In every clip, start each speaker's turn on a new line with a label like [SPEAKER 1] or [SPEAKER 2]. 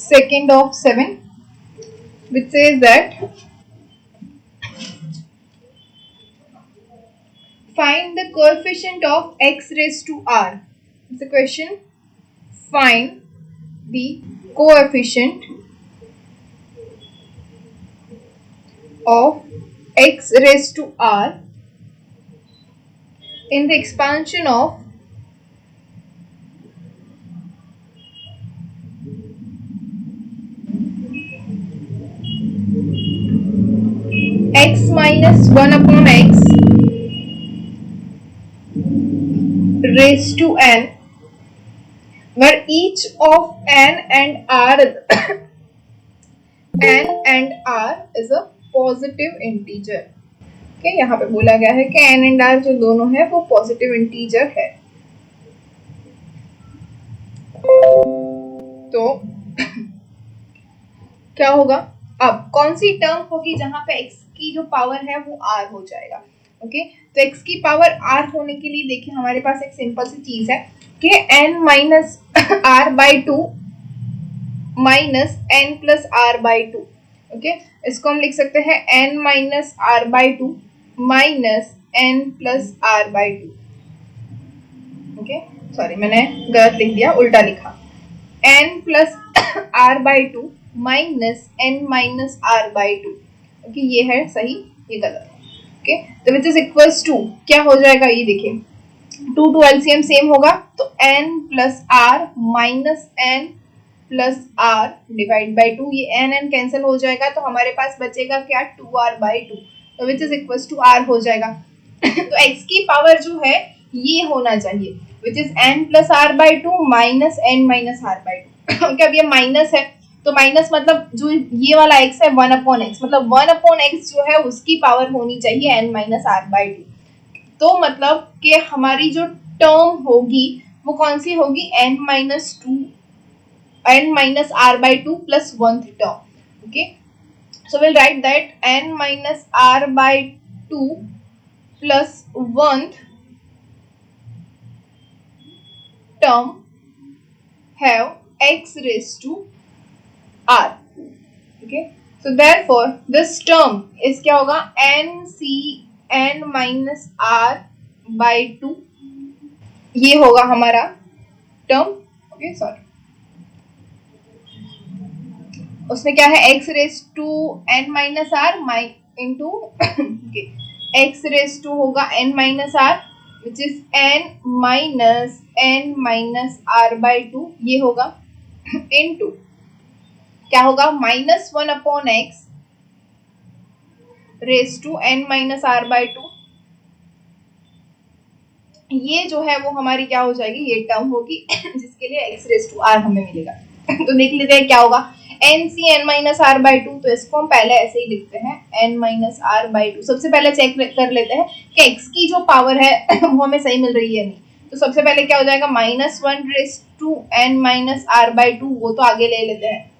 [SPEAKER 1] second of 7, which says that find the coefficient of x raised to r. It's a question. Find the coefficient of x raised to r in the expansion of x minus 1 upon x raised to n, where each of n and r is a positive integer. Okay, यहाँ पे बोला गया है कि n and r जो दोनों है वो पॉजिटिव इंटीजर है. तो क्या होगा, अब कौन सी टर्म होगी जहां पे x की जो पावर है वो r हो जाएगा. ओके, तो x की पावर r होने के लिए देखिए हमारे पास एक सिंपल सी चीज है कि n minus r by 2 minus n plus r by 2. Okay, इसको हम लिख सकते हैं n minus r by 2 minus n plus r by 2. Okay, sorry मैंने गलत लिख दिया, उल्टा लिखा. n plus r by 2 minus n minus r by 2. Okay, ये है सही, ये गलत. ओके, तो विच इज इक्वल्स टू क्या हो जाएगा, ये देखिए 2 टू एलसीएम सेम होगा तो n plus r minus n plus r divide by 2. ये n कैंसिल हो जाएगा तो हमारे पास बचेगा क्या, 2r बाई 2. तो विच इज इक्वल्स टू r हो जाएगा. तो x की पावर जो है ये होना चाहिए विच is n plus r by 2 minus n minus r by 2. Okay, अब ये माइनस है तो माइनस मतलब जो ये वाला x है 1 अपॉन x, मतलब 1 अपॉन x जो है उसकी पावर होनी चाहिए n माइनस r बाई 2. तो मतलब कि हमारी जो टर्म होगी वो कौन सी होगी, n minus r by 2 plus 1th term. Okay, so we'll write that n minus r by 2 plus 1th term have x raised to r. Okay, so therefore this term is क्या होगा, n minus r by 2. ये होगा हमारा term. Okay, sorry, उसमें क्या है, x raise to n minus are into x raise to होगा n minus R which is n minus R by 2. ये होगा इंटू क्या होगा, minus 1 upon x raise to n minus R by 2. ये जो है वो हमारी क्या हो जाएगी, ये टर्म होगी जिसके लिए x रेस टू r हमें मिलेगा. तो देख लीजिए हैं क्या होगा, n C n minus R by 2. तो इसको हम पहले ऐसे ही लिखते हैं n माइनस आर बाई 2. सबसे पहले चेक कर लेते हैं कि x की जो पावर है वो हमें सही मिल रही है नहीं. तो सबसे पहले क्या हो जाएगा, minus 1 raise to n minus R by 2, वो तो आगे ले लेते हैं.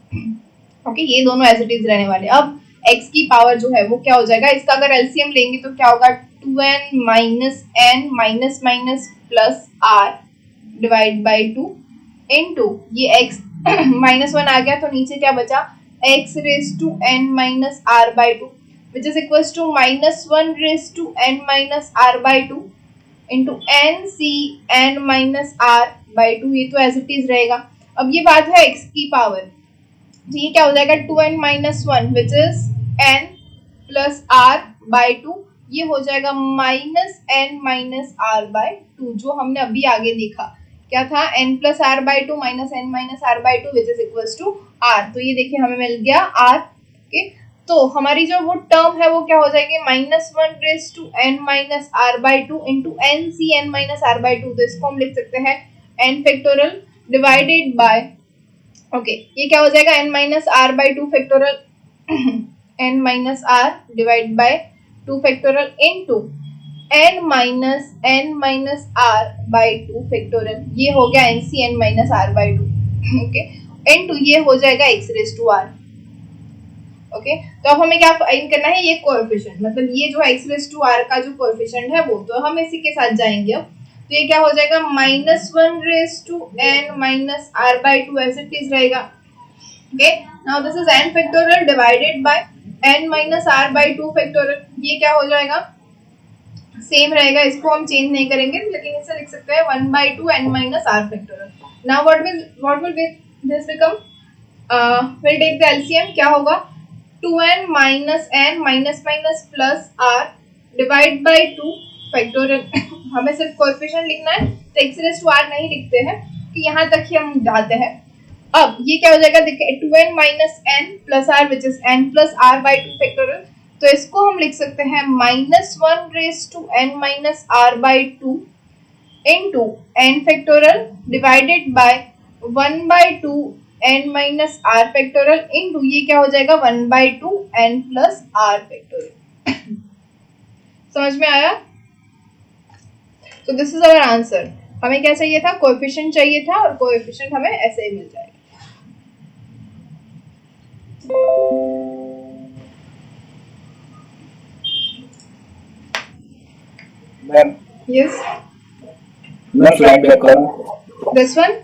[SPEAKER 1] ओके, ये दोनों एज इट इज रहने वाले. अब x की पावर जो है वो क्या हो जाएगा, इसका अगर एलसीएम लेंगे तो क्या होगा, 2n minus n minus minus plus r divide by 2 into ये x माइनस 1 आ गया तो नीचे क्या बचा, x raise to n minus r by 2 which is equals to minus 1 raise to n minus r by 2 into n C n minus r by 2. ये तो as it is रहेगा. अब ये बात है x की पावर, तो ये क्या हो जाएगा, 2n minus 1 which is n plus r by 2. ये हो जाएगा minus n minus r by 2, जो हमने अभी आगे देखा क्या था, n plus r by 2 minus n minus r by 2 which is equals to r. तो ये देखिए हमें मिल गया r. ओके, तो हमारी जो वो टर्म है वो क्या हो जाएगी, minus 1 raise to n minus r by 2 into n C n minus r by 2. तो इसको हम लिख सकते हैं n factorial divided by, okay, ये क्या हो जाएगा, n minus r by 2 factorial n minus r divide by 2 factorial into n minus r by 2 factorial. ये हो गया n C n minus r by 2. Okay, into ये हो जाएगा x raise to r. Okay, तो अब हमें क्या फाइंड करना है, ये कोएफिशिएंट, मतलब ये जो x रेस टू r का जो कोएफिशिएंट है वो, तो हम इसी के साथ जाएंगे. अब तो ये क्या हो जाएगा, minus 1 raise to n minus r by 2 as it is रहेगा. Okay, now this is n factorial divided by n minus r by 2 factorial. ये क्या हो जाएगा, सेम रहेगा, इसको हम चेंज नहीं करेंगे, लेकिन इसे लिख सकते हैं 1 by 2 n minus r factorial. Now what will this become? We'll take the LCM. क्या होगा, 2n minus n minus minus plus r divide by 2 factorial. हमें सिर्फ कोएफिशिएंट लिखना है, तो x raised to r नहीं लिखते हैं, कि यहाँ तक ही हम डालते हैं. अब ये क्या हो जाएगा, देखिए 2n minus n plus r which is n plus r by 2 factorial. तो इसको हम लिख सकते हैं -1 raised to n minus r by 2 into n factorial divided by 1 by 2 n minus r factorial into ये क्या हो जाएगा 1 by 2 n plus r factorial. समझ में आया? तो दिस इज आवर आंसर. हमें क्या चाहिए था, कोएफिशिएंट चाहिए था, और कोएफिशिएंट हमें ऐसे ही मिल जाएगा.
[SPEAKER 2] मैम
[SPEAKER 1] Yes,
[SPEAKER 2] मैं स्लाइड बैक करूं.
[SPEAKER 1] this one.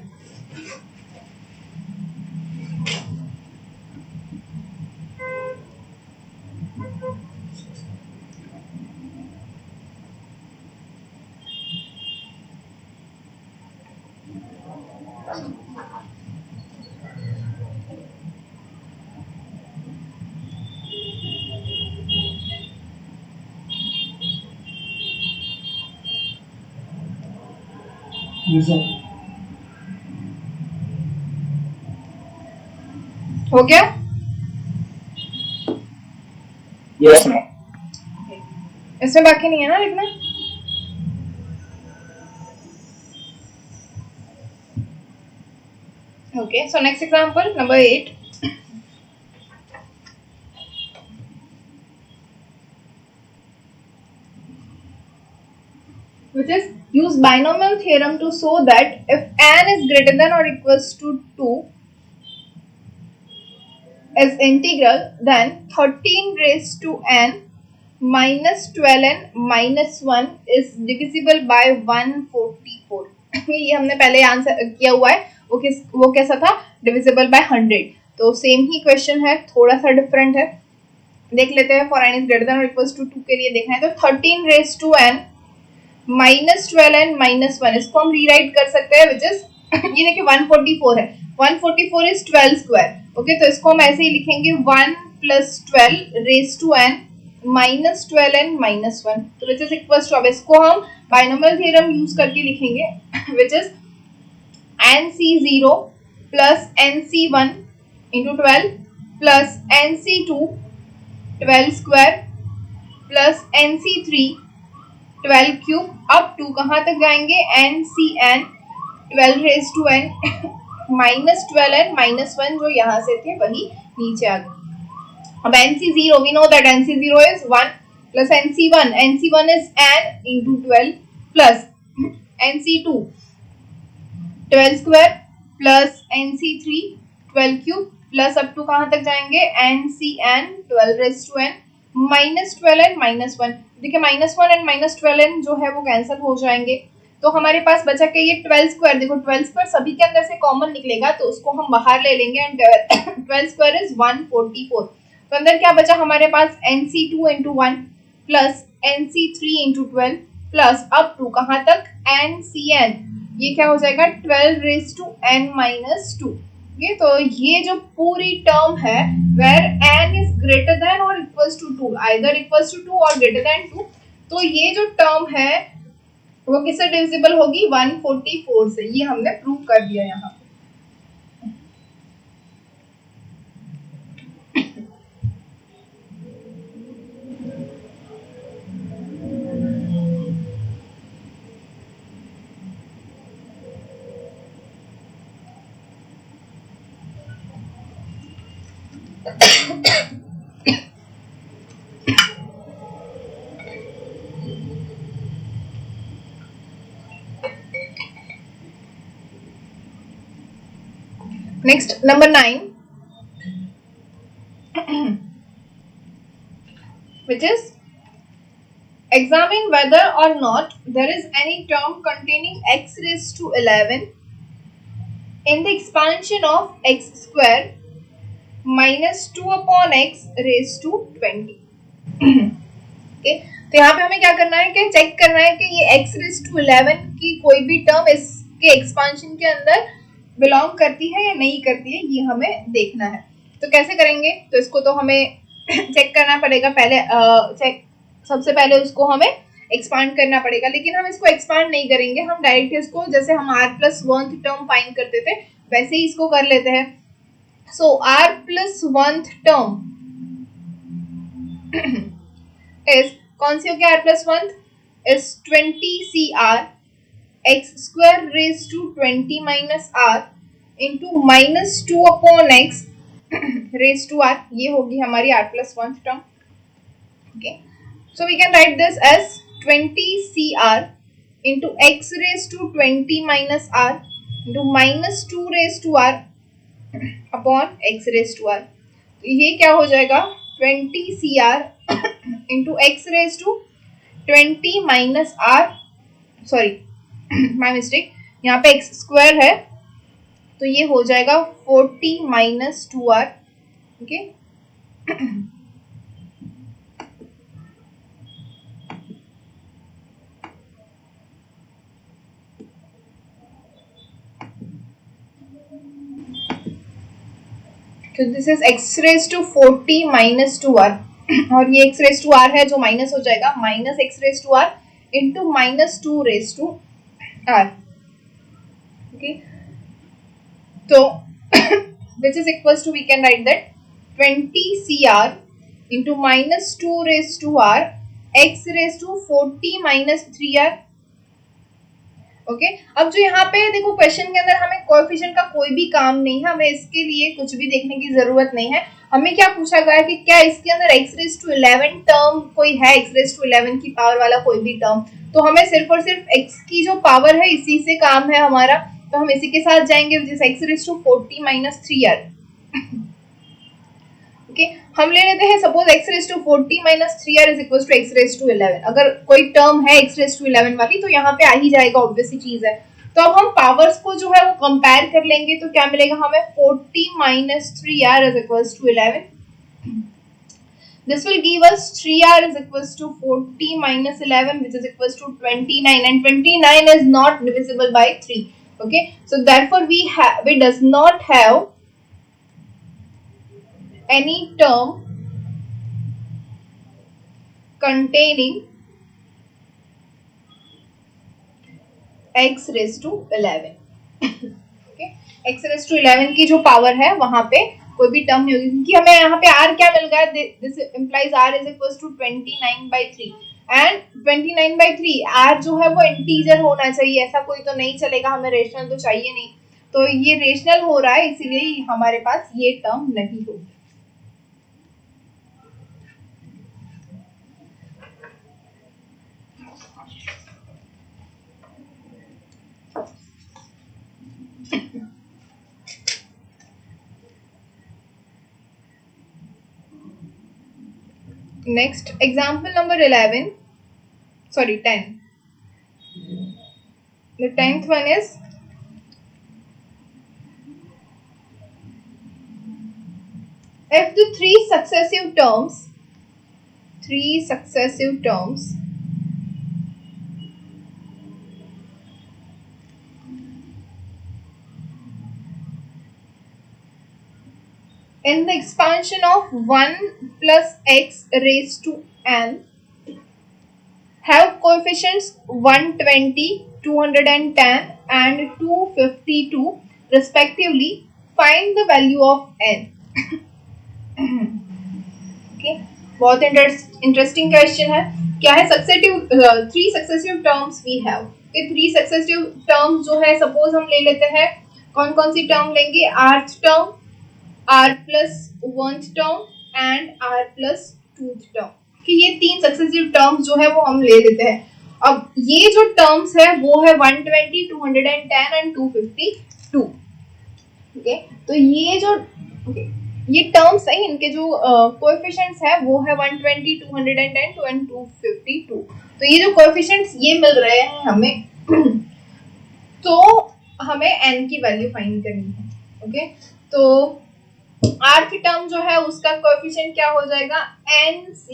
[SPEAKER 1] हो गया?
[SPEAKER 2] Yes ma'am.
[SPEAKER 1] इसमें बाकी नहीं है ना लिखना? Okay, so next example, number 8. Which is, use binomial theorem to show that if n is greater than or equals to 2 is integral, then 13 raised to n minus 12n minus 1 is divisible by 144. ये हमने पहले answer किया हुआ है. वो कैसा था, divisible by 100. तो सेम ही क्वेश्चन है, थोड़ा सा डिफरेंट है, देख लेते हैं. For n is greater than और इक्वल्स टू 2 के लिए देखना है, तो 13 raise to n minus 12n minus 1, इसको हम रीराइट कर सकते हैं, विच इज ये देखिए 144 है, 144 इज 12 स्क्वायर. ओके, तो इसको हम ऐसे ही लिखेंगे 1 plus 12 raise to n minus 12n minus 1, तो विच इज इक्वल्स टू, अब इसको हम बाइनोमियल थ्योरम यूज करके लिखेंगे, which is nc0 plus nc1 into 12 plus nc2 12 square plus nc3 12 cube. अब 2 कहाँ तक जाएंगे, ncn 12 raised to n minus 12n minus 1 जो यहाँ से थे वही नीचे आ गए. अब nc0, we know that nc0 is 1 plus nc1 is n into 12 plus nc2 12 square plus nc3 12 cube plus up to कहाँ तक जाएंगे, ncn 12 raise to n minus 12n minus 1. देखिए माइनस 1 एंड माइनस 12n जो है वो cancel हो जाएंगे, तो हमारे पास बचा के ये 12 स्क्वायर. देखो 12 स्क्वायर सभी के अंदर से कॉमन निकलेगा, तो उसको हम बाहर ले लेंगे, एंड 12 स्क्वायर इज 144. तो अंदर क्या बचा हमारे पास, nc2 into 1 plus nc3 into 12 plus up to कहाँ तक, ncn, ये क्या हो जाएगा 12 रेज टू n माइनस 2. ये तो ये जो पूरी टर्म है where n is greater than और equals to 2, either equals to 2 और ग्रेटर देन 2, तो ये जो टर्म है वो किससे डिविजिबल होगी, 144 से. ये हमने प्रूव कर दिया यहाँ. Next, number 9, which is, examine whether or not there is any term containing x raised to 11 in the expansion of x square -2/x raise to 20। Okay, तो यहाँ पे हमें क्या करना है कि चेक करना है कि ये x रेज टू 11 की कोई भी टर्म इसके एक्सपांशन के अंदर बिलोंग करती है या नहीं करती है, ये हमें देखना है। तो कैसे करेंगे, तो इसको तो हमें चेक करना पड़ेगा पहले। सबसे पहले उसको हमें एक्सपांड करना पड़ेगा, लेकिन हम इसको एक्सपांड नहीं करेंगे, हम डायरेक्ट इसको जैसे हम r+1th टर्म फाइंड करते थे वैसे ही इसको कर लेते हैं। सो r+1th टर्म इज कौन सी होगी? r+1th is 20cr x² raise to 20 minus r into -2/x raise to r, ये होगी हमारी r+1th term. Okay, so we can write this as 20cr into x raised to 20 minus r into -2 raised to r upon x raised to r। तो ये क्या हो जाएगा? 20cr into x raised to 20 minus r, sorry my mistake, यहाँ पे x square है तो ये हो जाएगा 40 minus 2r। ओके, तो this is x raise to 40 minus 2r और ये x रेज टू r है जो माइनस हो जाएगा, minus x raise to r into -2 raise to r। Okay, तो which is equals to, we can write that 20cr into -2 raised to r x raised to 40 minus 3r। Okay, अब जो यहाँ पे देखो क्वेश्चन के अंदर हमें कोएफिशिएंट का कोई भी काम नहीं है, हमें इसके लिए कुछ भी देखने की जरूरत नहीं है। हमें क्या पूछा गया है कि क्या इसके अंदर x रेज टू 11 टर्म कोई है, x रेज टू 11 की पावर वाला कोई भी टर्म, तो हमें सिर्फ और सिर्फ x की जो पावर है इसी से काम है हमारा, तो हम इसी के साथ जाएंगे, जिस x raise to 40 minus 3r। Okay, हम ले लेते हैं suppose x raise to 40 minus 3r is equal to x raise to 11। अगर कोई टर्म है x रेज टू 11 वाली तो यहाँ पे आ ही जाएगा, ऑब्वियस सी चीज है। तो अब हम पावर्स को जो है वो कंपेयर कर लेंगे, तो क्या मिलेगा हमें? 40 minus 3r is equal to 11। This will give us 3r is equals to 40 minus 11, which is equals to 29, and 29 is not divisible by 3. Okay, so therefore we does not have any term containing x raised to 11। okay, x raised to 11 की जो power है वहां पे कोई भी term नहीं होगी, क्योंकि हमें यहाँ पे r क्या मिल गया? This implies r is equal to 29/3 and 29/3 r जो है वो इंटीजर होना चाहिए, ऐसा कोई तो नहीं चलेगा, हमें रेशनल तो चाहिए नहीं, तो ये रेशनल हो रहा है इसीलिए हमारे पास ये टर्म नहीं होगी। Next, example number 11, sorry 10. The 10th one is if the three successive terms in the expansion of 1 plus x raised to n have coefficients 120, 210 and 252 respectively, find the value of n। okay, बहुत interesting question है। क्या है? Three successive terms we have. Three successive terms जो है suppose हम ले लेते हैं, कौन कौन सी टर्म लेंगे? rth term, r+1th term and r+2th term, कि ये तीन सक्सेसिव टर्म्स जो है वो हम ले लेते हैं। अब ये जो टर्म्स है वो है 120, 210 एंड 252। ओके, तो ये जो ये टर्म्स है, इनके जो कोएफिशिएंट्स है वो है 120, 210 एंड 252। तो ये जो कोएफिशिएंट्स ये मिल रहे हैं हमें, तो हमें n की वैल्यू फाइंड करनी है। ओके, तो rth टर्म जो है उसका कोएफिशिएंट क्या हो जाएगा, nc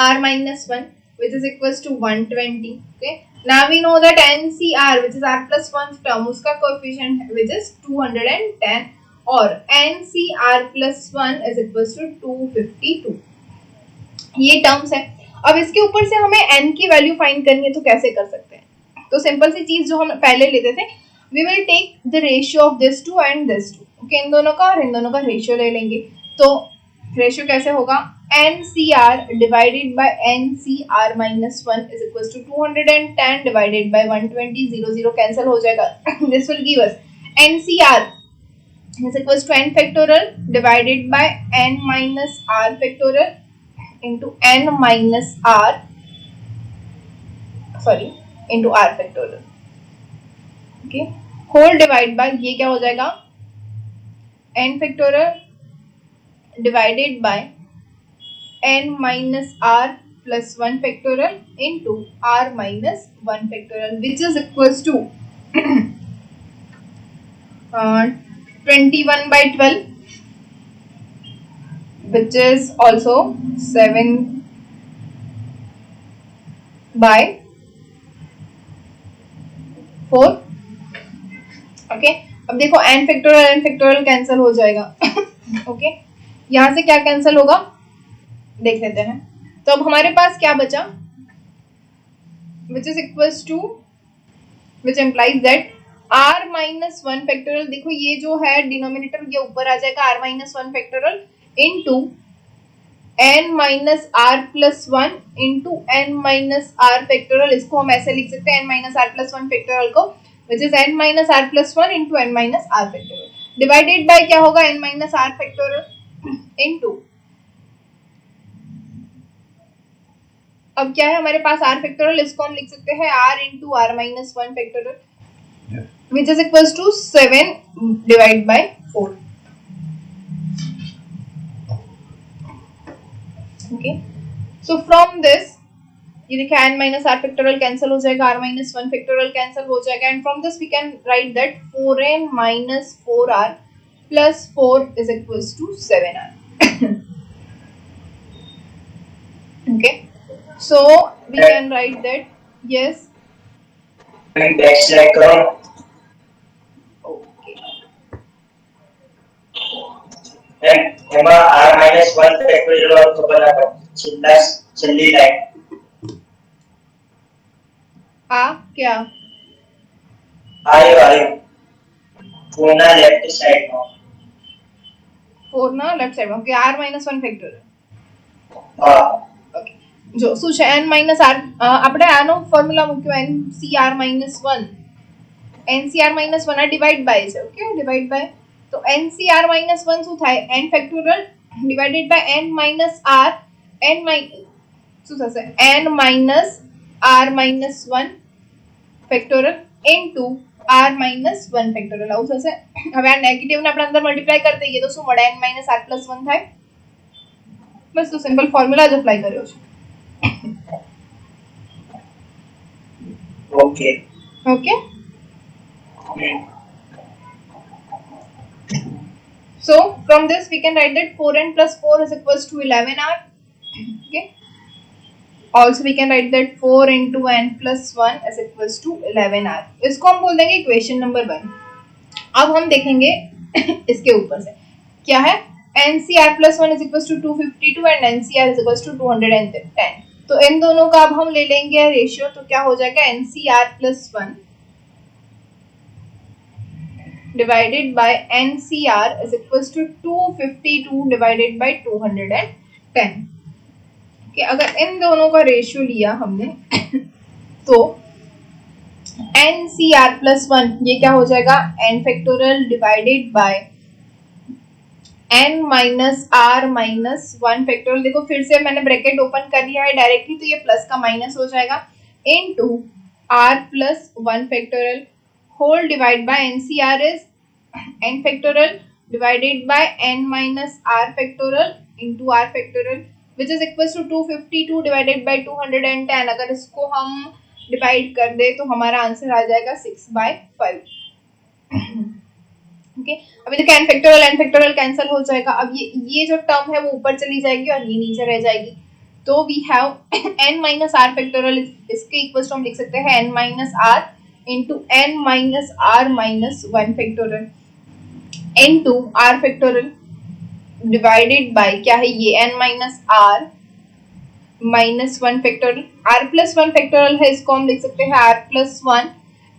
[SPEAKER 1] r minus 1 which is equals to 120. Okay, now we know that ncr which is r plus 1 term उसका coefficient which is 210 और ncr plus 1 is equals to 252. ये टर्म्स है. अब इसके ऊपर से हमें n की वैल्यू फाइंड करनी है, तो कैसे कर सकते हैं? तो सिंपल सी चीज जो हम पहले लेते थे, we will take the ratio of this two and this two. Okay, इन दोनों का और इन दोनों का रेशियो ले लेंगे. तो रेशियो कैसे होगा, NCR divided by NCR minus 1 is equals to 210 divided by 120. 0 cancel हो जाएगा. This will give us NCR is equals to n factorial divided by n minus r factorial into n minus r into r factorial. Okay, whole divide by ये क्या हो जाएगा, n factorial divided by n minus r plus 1 factorial into r minus 1 factorial, which is equals to 21 by 12, which is also 7 by 4. Okay, अब देखो n factorial cancel हो जाएगा. Okay, यहाँ से क्या कैंसिल होगा देख लेते हैं. तो अब हमारे पास क्या बचा, which is equals to, which implies that r minus 1 factorial, देखो ये जो है डिनोमिनेटर ये ऊपर आ जाएगा, r minus 1 factorial into n minus r plus 1 into n minus r factorial. इसको हम ऐसे लिख सकते हैं n minus r plus 1 factorial को, which is n minus r plus 1 into n minus r factorial divided by क्या होगा, n minus r factorial into, अब क्या है हमारे पास r फैक्टोरियल, इसको हम लिख सकते हैं r into r minus 1 factorial, which is equals to 7 divided by 4. Okay, so from this ये देखिए n minus r factorial cancel हो जाएगा, r minus 1 factorial कैंसिल हो जाएगा, and from this we can write that 4n minus 4r plus 4 is equals to 7r. Okay, so we can write that, yes.
[SPEAKER 2] backslash करो.
[SPEAKER 1] Okay,
[SPEAKER 2] એમાં r minus 1 factorial और खबर ना कर छल्ली line
[SPEAKER 1] आ क्या
[SPEAKER 2] आयो पूर्ण लेफ्ट साइड में
[SPEAKER 1] 4 ना लेफ्ट साइड में. Okay, r minus 1 factorial.
[SPEAKER 2] हां,
[SPEAKER 1] ઓકે, જો શું છે n minus r, આપણે આનો ફોર્મ્યુલા મૂક્યો ncr minus 1, ncr minus 1 આ ડિવાઇડ બાય છે. ઓકે, ડિવાઇડ બાય, તો ncr minus 1 શું થાય, n factorial divided by n minus r, શું થશે, n minus r minus 1 factorial into r minus 1 factorial આવું થશે. હવે આ નેગેટિવ ને આપણે અંદર મલ્ટીપ્લાય કરી દઈએ તો શું મળે, n minus r plus 1 થાય. બસ, તો સિમ્પલ ફોર્મ્યુલા જ અપ્લાય કર્યો છે.
[SPEAKER 2] Okay
[SPEAKER 1] okay, so from this we can write that 4n plus 4 is equals to 11r. Okay, also we can write that 4 into n plus 1 is equals to 11r. इसको हम बोल देंगे equation number 1. अब हम देखेंगे इसके ऊपर से क्या है, NCR plus 1 is equals to 252 and NCR is equals to 210. तो इन दोनों का अब हम ले लेंगे रेशियो, तो क्या हो जाएगा, NCR plus 1 divided by NCR is equals to 252 divided by 210. कि अगर इन दोनों का रेशियो लिया हमने तो NCR plus 1 ये क्या हो जाएगा, n factorial divided by n minus r minus 1 factorial. देखो फिर से मैंने ब्रैकेट ओपन कर लिया है डायरेक्टली, तो ये प्लस का माइनस हो जाएगा, into r plus 1 factorial whole divide by NCR is n factorial divided by n minus r factorial into r factorial, which is equals to 252 divided by 210. अगर इसको हम डिवाइड कर दे तो हमारा आंसर आ जाएगा 6/5. ओके अभी देखो n फैक्टोरियल कैंसिल हो जाएगा। अब ये जो टर्म है वो ऊपर चली जाएगी और ये नीचे रह जाएगी। तो we have n minus r factorial, इसके इक्वल टू हम लिख सकते हैं n minus are into n minus r minus 1 factorial into r factorial divided by क्या है ये n minus r minus 1 factorial. R plus 1 factorial है, इसको हम लिख सकते हैं r plus 1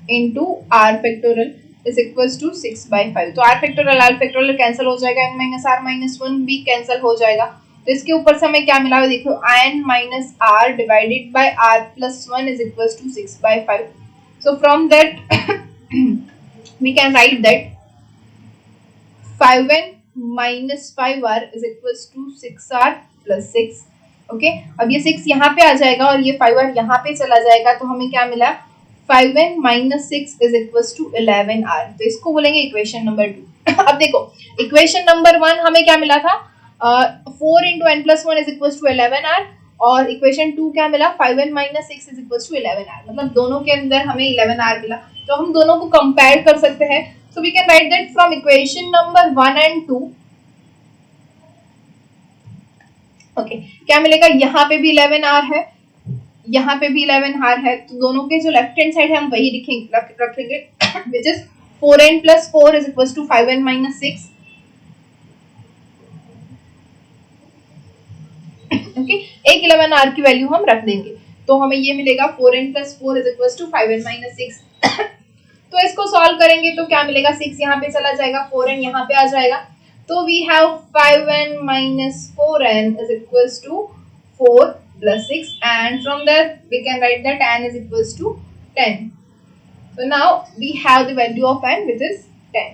[SPEAKER 1] into r factorial is equals to 6/5। तो आर फैक्टोरियल कैंसिल हो जाएगा, n माइनस आर माइनस 1 भी कैंसिल हो जाएगा। तो इसके ऊपर से हमें क्या मिला है देखो, n minus r divided by r plus 1 is equals to 6/5। So from that we can write that 5n minus 5r is equals to 6r plus 6। Okay अब ये 6 यहाँ पे आ जाएगा और ये 5r यहाँ पे चला जाएगा, तो हमें क्या मिला 5n minus 6 is equals to 11r। तो इसको बोलेंगे इक्वेशन नंबर 2। अब देखो इक्वेशन नंबर 1 हमें क्या मिला था 4 into n plus 1 is equals to 11r, और इक्वेशन 2 क्या मिला 5n minus 6 is equals to 11r। मतलब दोनों के अंदर हमें 11r मिला। तो हम दोनों को कंपेयर कर सकते हैं। So we can write that from equation number 1 and 2। Okay, क्या मिलेगा, यहाँ पे भी 11r है, यहाँ पे भी 11r है, तो दोनों के जो लेफ्ट हैंड साइड है हम वही रखेंगे which is 4n plus 4 is equals to 5n minus 6। Okay, एक 11r की वैल्यू हम रख देंगे, तो हमें ये मिलेगा 4n plus 4 is equals to 5n minus 6। तो इसको सॉल्व करेंगे तो क्या मिलेगा, 6 यहाँ पे चला जाएगा, 4n यहाँ पे आ जाएगा। तो we have 5n minus 4n is equals to 4 plus 6, and from there we can write that n is equals to 10। So now we have the value of n which is 10।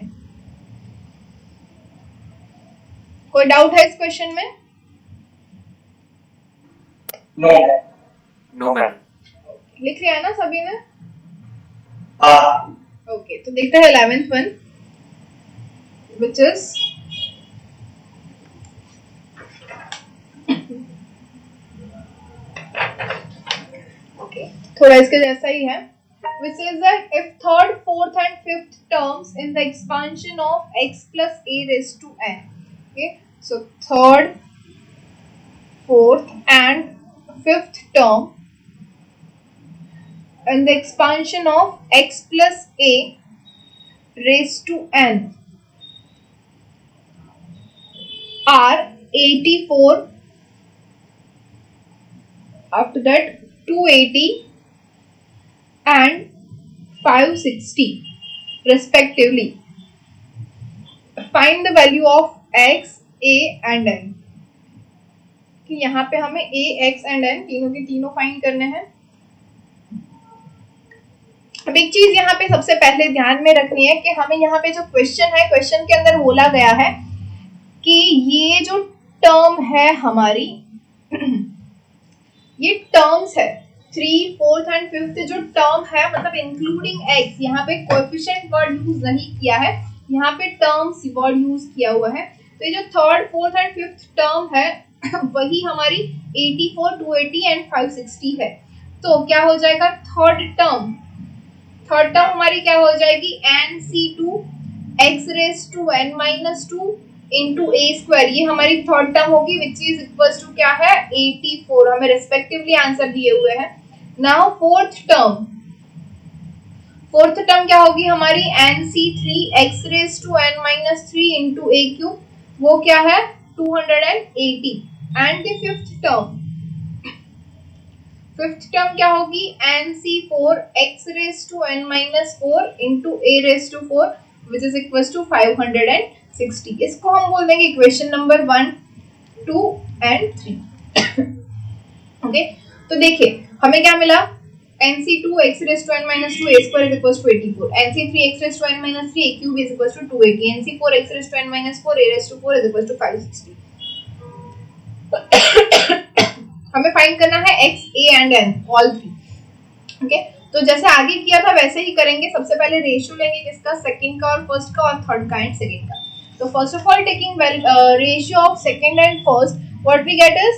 [SPEAKER 1] कोई doubt है इस question में?
[SPEAKER 2] No ma'am.
[SPEAKER 1] लिख लिया है ना सभी ने?
[SPEAKER 2] हाँ।
[SPEAKER 1] ओके तो देखते हैं 11th one which is okay, थोड़ा इसके जैसा ही है, which is that if third, fourth and fifth terms in the expansion of x plus a raised to n। Okay, so third, fourth and fifth term and the expansion of x plus a raised to n are 84, after that 280 and 560 respectively। Find the value of x, a and n। कि यहाँ पे हमें a, x and n तीनों के तीनों find करने हैं। अब एक चीज यहाँ पे सबसे पहले ध्यान में रखनी है कि हमें यहाँ पे जो क्वेश्चन है, क्वेश्चन के अंदर बोला गया है कि ये जो टर्म है हमारी ये टर्म्स है 3, 4th एंड 5th जो टर्म है, मतलब इंक्लूडिंग x, यहाँ पे कोएफिशिएंट वर्ड यूज नहीं किया है, यहाँ पे टर्म्स वर्ड यूज किया हुआ है। तो ये जो 3rd, 4th and 5th term है वही हमारी 84, 280 एंड 560 है। तो क्या हो जाएगा, थर्ड टर्म हमारी क्या हो जाएगी nc2 x raised to n minus 2 into a square, ये हमारी थर्ड टर्म होगी which is equals to क्या है 84। हमें रेस्पेक्टिवली आंसर दिए हुए हैं। नाउ फोर्थ टर्म क्या होगी हमारी nc3 x raised to n minus 3 into a cube, वो क्या है 280। एंड द फिफ्थ टर्म क्या होगी nc4 x raised to n minus 4 into a raised to 4 which is equals to 560। इसको हम बोल देंगे इक्वेशन नंबर 1, 2 एंड 3। ओके तो देखिए हमें क्या मिला, nc2 x raised to n minus 2 a square is equals to 84, nc3 x raised to n minus 3 a cube is equals to 280, nc4 x raised to n minus 4 a raised to 4 is equals to 560। हमें find करना है x, a and n all three. Okay तो जैसे आगे किया था वैसे ही करेंगे। सबसे पहले रेशियो लेंगे किसका, सेकंड का और फर्स्ट का, और थर्ड का एंड सेकंड का। तो first of all taking ratio of second and first, what we get is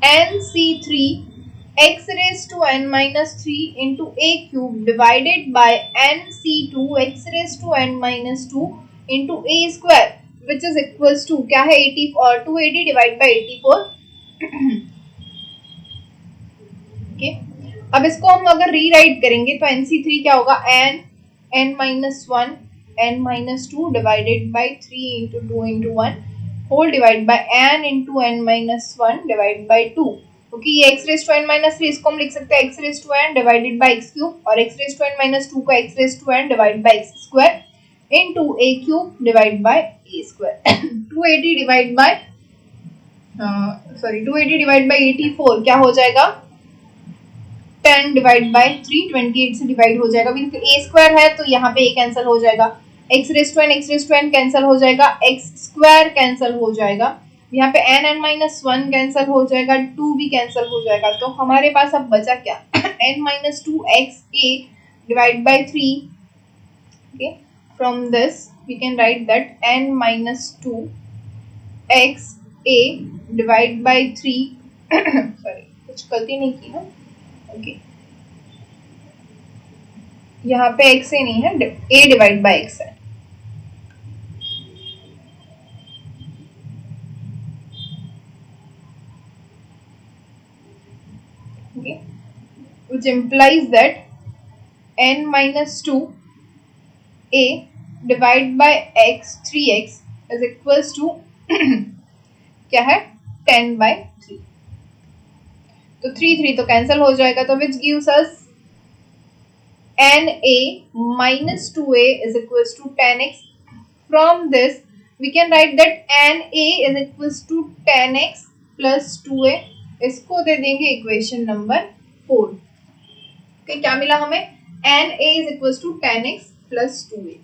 [SPEAKER 1] nc3 x raised to n minus 3 into a cube divided by nc2 x raised to n minus 2 into a square which is equals to क्या है 80 और 280 divide by 84 okay. अब इसको हम अगर rewrite करेंगे तो nc3 क्या होगा n minus 1 n minus 2 divided by 3 into 2 into 1 whole divide by n into n minus 1 divided by 2 क्योंकि ये x raised to n minus 3 इसको हम लिख सकते हैं x raised to n divided by x cube और x raised to n minus 2 को x raised to n divided by x square into a cube divided by a square 280 divided by 280 divided by 84 क्या हो जाएगा 10 divide by 3 28 से divide हो जाएगा क्योंकि a square है तो यहाँ पे a कैंसिल हो जाएगा x raised to n cancel हो जाएगा x स्क्वायर कैंसिल हो जाएगा यहाँ पे n माइनस 1 कैंसिल हो जाएगा 2 भी कैंसिल हो जाएगा तो हमारे पास अब बचा क्या n minus 2 x a divide by 3 okay from this we can write that n minus 2 x a divide by 3 sorry कुछ गलती नहीं की ना ओके यहाँ पे x से नहीं है a डिवाइड बाय x है okay which implies that n minus 2 a divided by x 3x is equals to क्या है 10 by 3 तो 3 तो कैंसिल हो जाएगा तो which gives us na minus 2a is equals to 10x from this we can write that na is equals to 10x plus 2a इसको दे देंगे equation number 4 okay, क्या मिला हमें na is equals to 10x plus 2a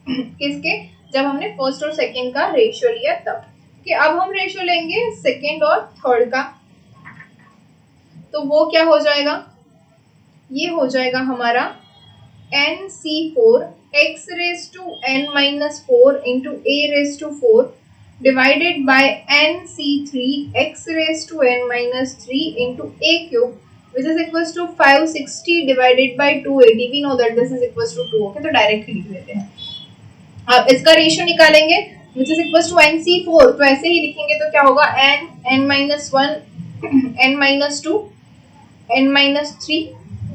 [SPEAKER 1] किसके जब हमने first और second का रेशियो लिया तब कि अब हम रेशियो लेंगे सेकंड और थर्ड का तो वो क्या हो जाएगा ये हो जाएगा हमारा nc4 x raised to n minus 4 into a raised to 4 divided by nc3 x raised to n minus 3 into a cube which is equals to 560 divided by 280 we know that this is equals to 2 okay तो direct लिख लेते हैं अब इसका ratio निकालेंगे which is equals to nc4 तो ऐसे ही लिखेंगे तो क्या होगा n minus 1 n minus 2 n minus 3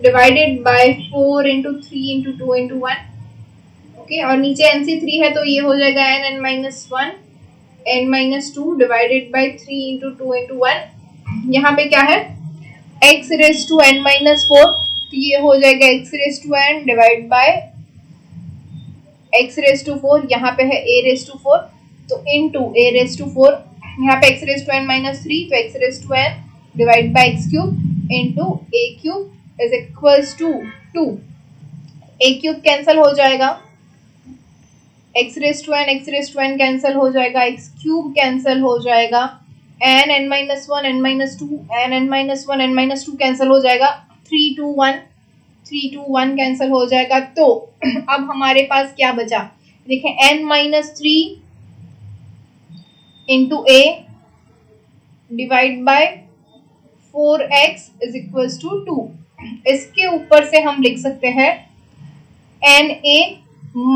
[SPEAKER 1] divided by 4 into 3 into 2 into 1 okay और नीचे nc3 है तो ये हो जाएगा n minus 1 n minus 2 divided by 3 into 2 into 1 यहाँ पे क्या है x raised to n minus 4 तो ये हो जाएगा x raised to n divided by x raised to 4 यहाँ पे है a raised to 4 तो into a raised to 4 यहाँ पे x raised to n minus 3 तो x raised to n divided by x cube into a cube is equals to 2 a cube cancel हो जाएगा x raised to n cancel हो जाएगा x cube cancel हो जाएगा n minus 1 n minus 2 n minus 1 n minus 2 cancel हो जाएगा 3 2 1 cancel हो जाएगा तो अब हमारे पास क्या बचा देखें n minus 3 into a divide bye 4x is equals to 2 इसके ऊपर से हम लिख सकते हैं na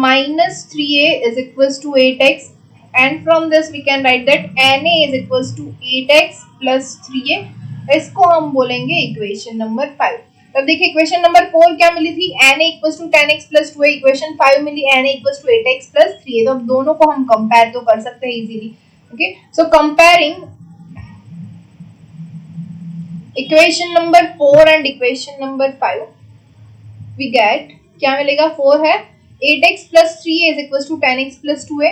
[SPEAKER 1] minus 3a is equals to 8x and from this we can write that na is equals to 8x plus 3a इसको हम बोलेंगे इक्वेशन नंबर 5 तब देखिए इक्वेशन नंबर 4 क्या मिली थी na equals to 10x plus 2a equation 5 मिली na equals to 8x plus 3a तो अब दोनों को हम कंपेयर तो कर सकते हैं easily okay so comparing equation number 4 and equation number 5 we get क्या मिलेगा 4 है 8x plus 3a is equals to 10x plus 2a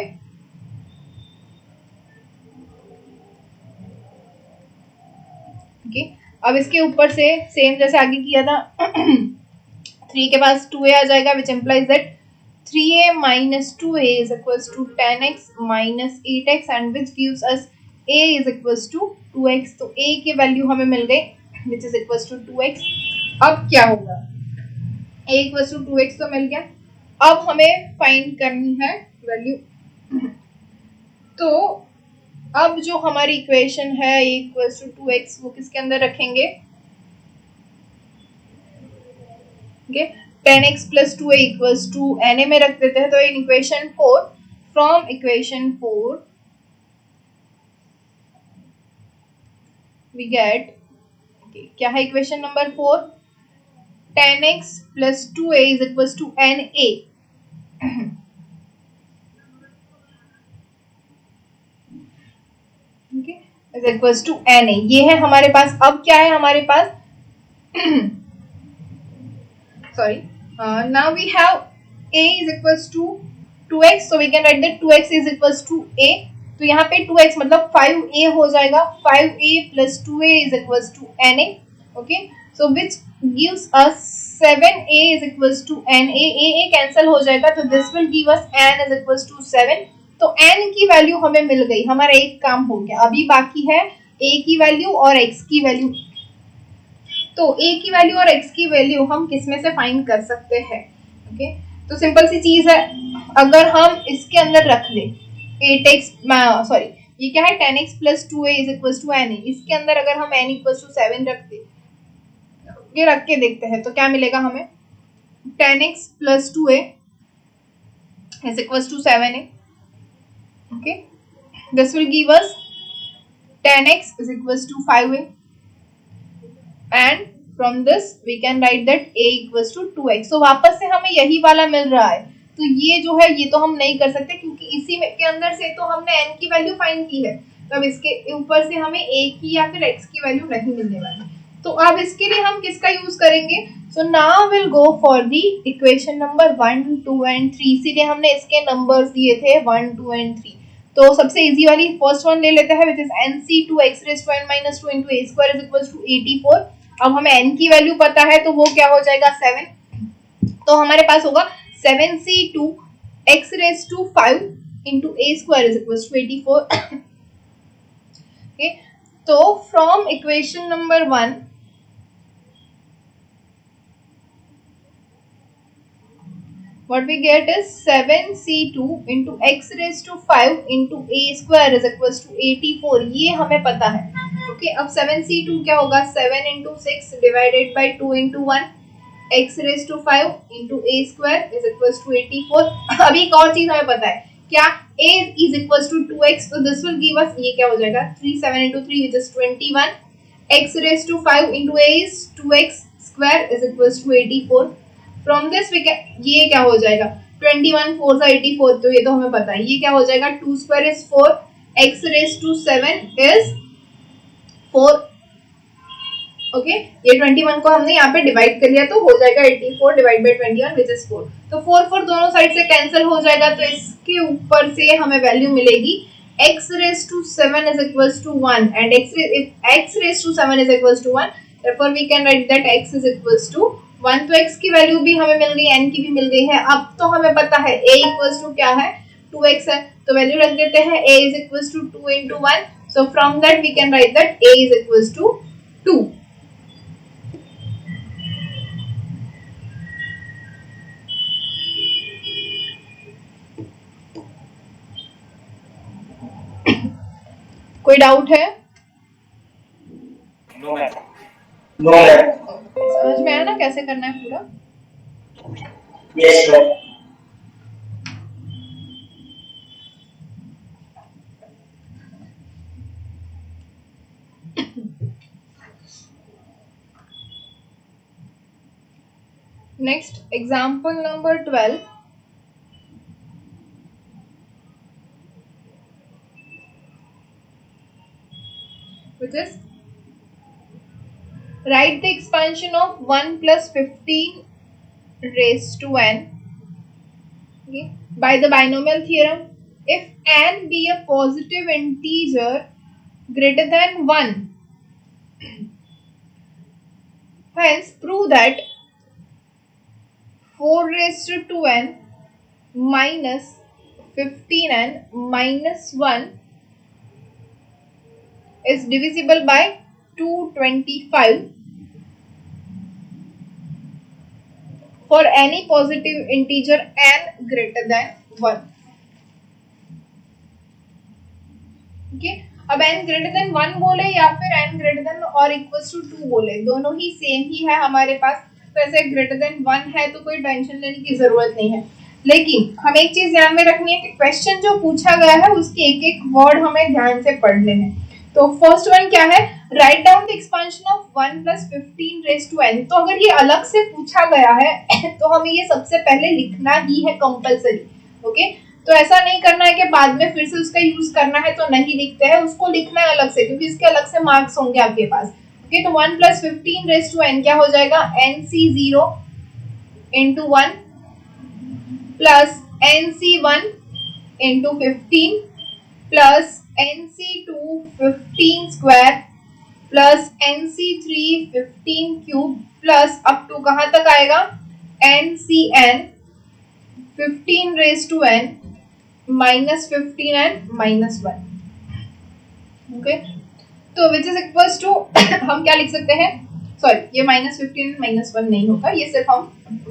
[SPEAKER 1] okay अब इसके ऊपर से सेम जैसे आगे किया था 3 के पास 2a आ जाएगा which implies that 3a minus 2a is equals to 10x minus 8x and which gives us a is equals to 2x तो a की वैल्यू हमें मिल गई which is equals to 2x अब क्या होगा a equals to 2x तो मिल गया अब हमें फाइंड करनी है वैल्यू तो अब जो हमारी इक्वेशन है a equals to 2x वो किसके अंदर रखेंगे okay 10x plus 2a equals to na में रख देते हैं, तो in equation 4 from equation 4 we get क्या है equation number 4 10x plus 2a is equals to na is equals to na। ये है हमारे पास। अब क्या है हमारे पास sorry now we have a is equals to 2x, so we can write that 2x is equals to a। तो यहाँ पे 2x मतलब 5a हो जाएगा, 5a plus 2a is equals to na। okay, so which gives us 7a is equals to na। a cancel हो जाएगा, तो this will give us n is equals to 7। तो n की वैल्यू हमें मिल गई, हमारा एक काम हो गया। अभी बाकी है a की वैल्यू और x की वैल्यू। तो a की वैल्यू और x की वैल्यू हम किस में से फाइंड कर सकते हैं? ओके तो सिंपल सी चीज है, अगर हम इसके अंदर रख ले 8x सॉरी ये क्या है 10x plus 2a is equal to na, इसके अंदर अगर हम n इक्वल टू 7 रख दे, ये रख के देखते हैं तो क्या मिलेगा हमें 10x plus 2a is equal to 7a। Okay this will give us 10x is equals to 5a and from this we can write that a equals to 2x। so वापस से हमें यही वाला मिल रहा है, तो ये जो है ये तो हम नहीं कर सकते क्योंकि इसी में के अंदर से तो हमने n की वैल्यू फाइंड की है, तो अब इसके ऊपर से हमें a की या फिर x की वैल्यू नहीं मिलने वाली। तो अब इसके लिए हम किसका यूज करेंगे? So now will go for the equation number 1 2 and 3। इसीलिए हमने इसके नंबर्स दिए थे 1 2 एंड 3। तो सबसे इजी वाली फर्स्ट वन ले लेते हैं, which is nc2x raised to n minus 2 into a square is equals to 84। अब हमें n की वैल्यू पता है, तो वो क्या हो जाएगा 7। तो हमारे पास होगा 7c2x raised to 5 into a square is equals to 84। okay, तो from equation number 1 what we get is 7c2 into x raised to 5 into a square is equals to 84। ये हमें पता है। ओके अब 7c2 क्या होगा 7 into 6 divided by 2 into 1 x raised to 5 into a square is equals to 84। अभी एक और चीज हमें पता है क्या a is equals to 2x, तो this will give us ये क्या हो जाएगा 3 7 into 3 which is 21 x raised to 5 into a is 2x square is equals to 84। From this we can ये क्या हो जाएगा 21 4 सा 84, तो ये तो हमें पता है। ये क्या हो जाएगा 2 square is 4 x raise to 7 is 4। Okay ये 21 को हमने यहाँ पे डिवाइड कर लिया, तो हो जाएगा 84 डिवाइड बाय 21 विच इज 4। तो 4 4 दोनों साइड से कैंसिल हो जाएगा, तो इसके ऊपर से हमें वैल्यू मिलेगी x raise to 7 is equals to 1 and x raise to 7 is equals to 1, therefore we can write that x is equals to 1। तो x की वैल्यू भी हमें मिल गई, n की भी मिल गई है। अब तो हमें पता है a इक्वल्स टू क्या है 2x है, तो वैल्यू रख देते हैं a is equals to 2 into 1। so from that we can write that a is equals to 2। कोई डाउट है?
[SPEAKER 2] No ma'am. No ma'am.
[SPEAKER 1] समझ में आया ना कैसे करना है पूरा?
[SPEAKER 2] Yes ma'am.
[SPEAKER 1] Next example number 12, which is write the expansion of 1 plus 15 raised to n, okay, by the binomial theorem if n be a positive integer greater than 1, hence prove that 4 raised to 2n minus 15n minus 1 is divisible by 225 for any positive integer n greater than 1। okay? अब n greater than 1 बोले या फिर n greater than और equals to 2 बोले, दोनों ही same ही है हमारे पास। तो ऐसे ग्रेटर देन 1 है तो कोई टेंशन लेने की जरूरत नहीं है। लेकिन हमें एक चीज ध्यान में रखनी है कि क्वेश्चन जो पूछा गया है उसके एक एक वर्ड हमें ध्यान से पढ़ने हैं। तो फर्स्ट वन क्या है, write down the expansion of 1 + 15 raise to n। तो अगर ये अलग से पूछा गया है तो हमें ये सबसे पहले लिखना ही है कंपलसरी। ओके, तो ऐसा नहीं करना है कि बाद में फिर से उसका यूज करना है तो नहीं लिखते हैं, उसको लिखना है अलग से क्योंकि इसके अलग से मार्क्स होंगे आपके पास। ओके, तो 1 + 15 रेज टू n क्या हो जाएगा, nc0 into 1 plus nc1 into 15 plus nc2 15 square plus nc3 15 cube plus up to कहां तक आएगा, ncn 15 raise to n minus 15 and minus 1। ओके, तो विच इज इक्वल्स टू हम क्या लिख सकते हैं, सॉरी ये -15 एंड -1 नहीं होगा, ये सिर्फ हम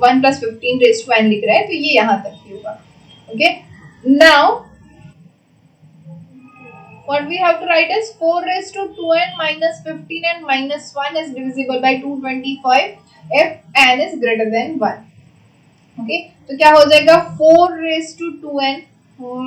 [SPEAKER 1] 1 + 15 रेज टू n लिख रहे हैं तो ये यहां तक ही होगा। Okay, now what we have to write is 4 raised to 2n minus 15 and minus 1 is divisible by 225 if n is greater than 1। ओके, तो क्या हो जाएगा 4 raised to 2n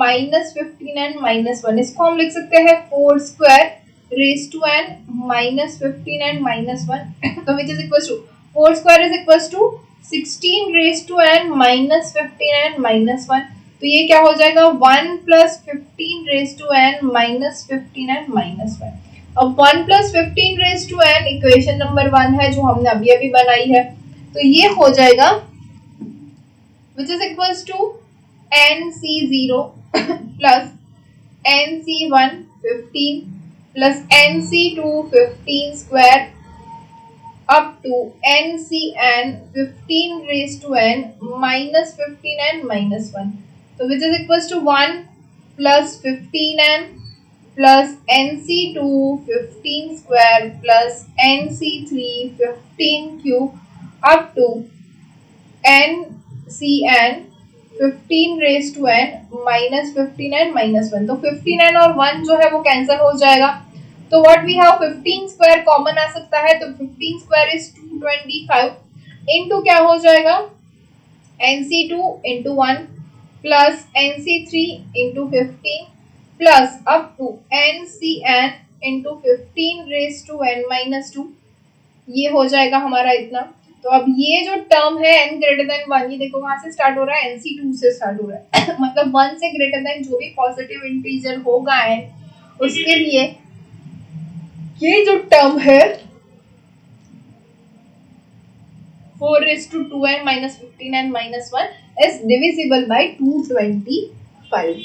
[SPEAKER 1] minus 15 and minus 1, इसको हम लिख सकते हैं 4 square raised to n minus 15 and minus 1 तो which is equals to 4 square is equals to 16 raised to n minus 15 and minus 1। तो ये क्या हो जाएगा 1 + 15 raise to n minus 15 and minus 1। अब 1 + 15 raise to n equation number 1 है जो हमने अभी अभी बनाई है, तो ये हो जाएगा which is equals to nc0 plus nc1 15 plus nc2 15 square up to ncn 15 raised to n minus 15 and minus 1। तो which is equals to 1 plus 15n plus nc2 15 square plus nc3 15 cube up to ncn 15 raised to n minus 15 and minus 1। तो 15n और 1 जो है वो cancel हो जाएगा, तो what we have 15 square common आ सकता है, तो 15 स्क्वायर इज 225 इनटू क्या हो जाएगा nc2 into 1 plus nc3 into 15 plus up to ncn into 15 raised to n minus 2, ये हो जाएगा हमारा इतना। तो अब ये जो टर्म है n ग्रेटर देन 1, ये देखो वहां से स्टार्ट हो रहा है nc2 से स्टार्ट हो रहा है मतलब 1 से ग्रेटर देन जो भी पॉजिटिव इंटीजर होगा n उसके लिए ये जो टर्म है 4 raised to 2n minus 15 and minus 1 is divisible by 225।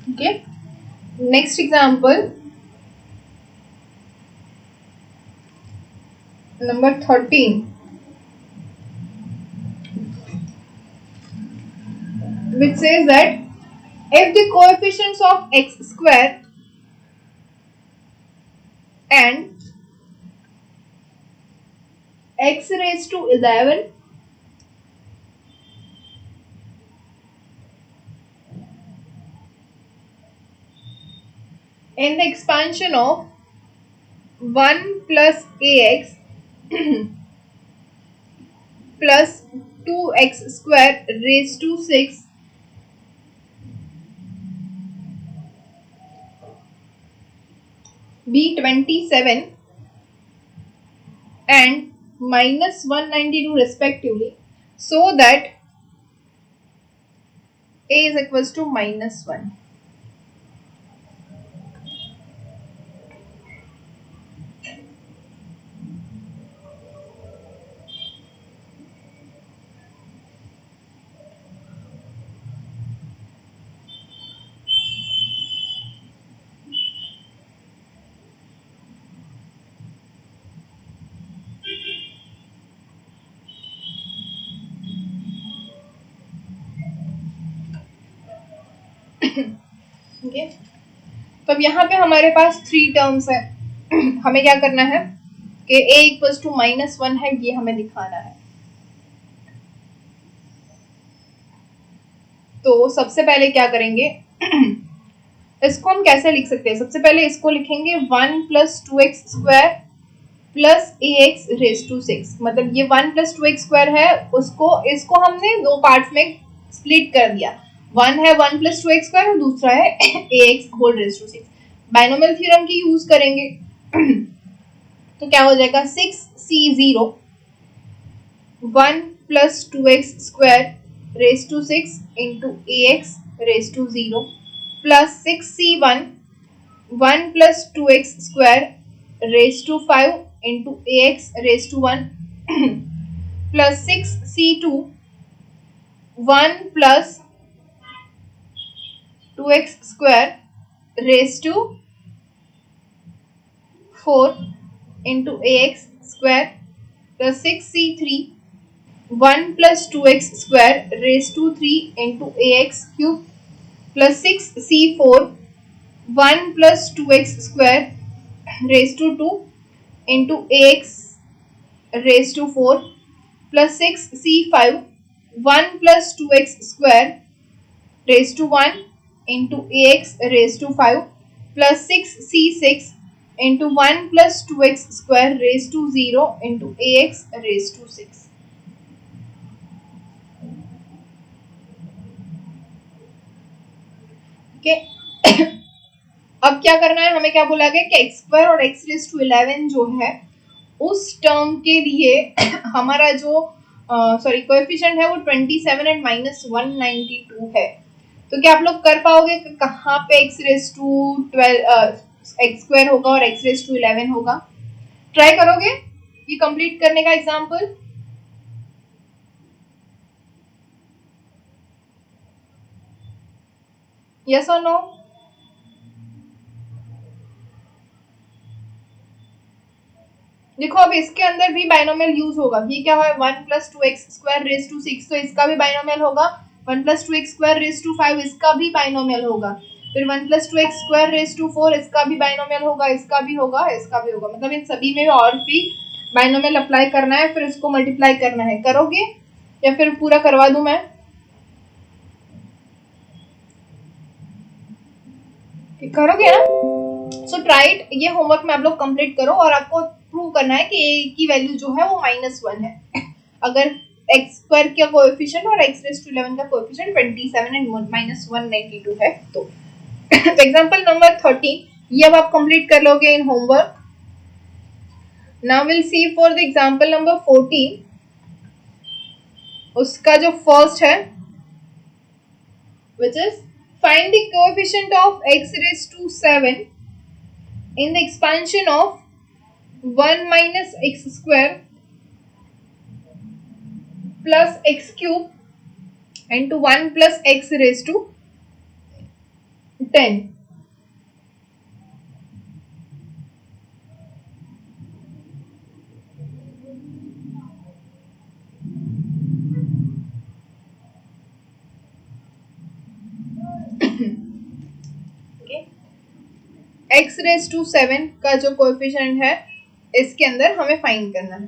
[SPEAKER 1] Okay, next example number 13, which says that if the coefficients of x square and x raised to 11 in the expansion of 1 plus ax plus 2x square raised to 6 be 27 and minus 192 respectively, so that a is equals to minus 1। ओके, तो अब यहाँ पे हमारे पास 3 terms है। हमें क्या करना है कि a इक्वल्स टू -1 है, ये हमें दिखाना है। तो सबसे पहले क्या करेंगे, इसको हम कैसे लिख सकते हैं? सबसे पहले इसको लिखेंगे 1 + 2x square plus ax raise to 6। मतलब ये 1 + 2x स्क्वायर है, इसको हमने दो पार्ट्स में स्प्लिट कर दिया। वन है 1 + 2x स्क्वायर और दूसरा है ax whole raise to 6। Binomial theorem की यूज करेंगे। तो क्या हो जाएगा, 6c0 1 + 2x square raise to 6 into ax raise to 0 plus 6c1 1 + 2x square raise to 5 into ax raise to 1 plus 6c2 1 + 2x square raise to 4 into ax square plus 6c3 1 + 2x square raise to 3 into ax cube plus 6c4 1 + 2x square raise to 2 into ax raise to 4 plus 6c5 1 + 2x square raise to 1 into ax raise to 5 plus 6c6 into 1 + 2x square raise to 0 into ax raise to 6। अब क्या करना है, हमें क्या बोला गया कि x square और x रेज टू 11 जो है उस टर्म के लिए हमारा जो कोएफिशिएंट है वो 27 एंड -192 है। तो क्या आप लोग कर पाओगे कि कहाँ पे x raise to 12 x square होगा और x रेज टू 11 होगा? ट्राई करोगे ये कंप्लीट करने का एग्जाम्पल? यस और नो? देखो अब इसके अंदर भी बाइनोमियल यूज होगा। ये क्या है, 1 + 2x स्क्वायर रेज टू 6, तो इसका भी बाइनोमियल होगा। 1 + 2x स्क्वायर रेज टू 5, इसका भी बाइनोमियल होगा। फिर 1 + 2x स्क्वायर रेज टू 4, इसका भी बाइनोमियल होगा, इसका भी होगा, इसका भी होगा। मतलब इन सभी में और भी बाइनोमियल अप्लाई करना है, फिर इसको मल्टीप्लाई करना है। करोगे या फिर पूरा करवा दूं मैं? करोगे ना? So try it. ये होमवर्क में आप लोग कंप्लीट करो और आपको प्रूव करना है कि a की वैल्यू जो है वो -1 है। अगर x स्क्वायर का कोएफिशिएंट और x रेज टू 11 का कोएफिशिएंट 27 एंड -192 है तो एग्जांपल नंबर 13 ये अब आप कंप्लीट कर लोगे in homework. Now will see for the example number 14। उसका जो फर्स्ट है which is find the coefficient of x raised to 7 in the expansion of 1 - x square plus x cube into 1 plus x raised to 10. x raise to 7 का जो coefficient है इसके अंदर हमें find करना है।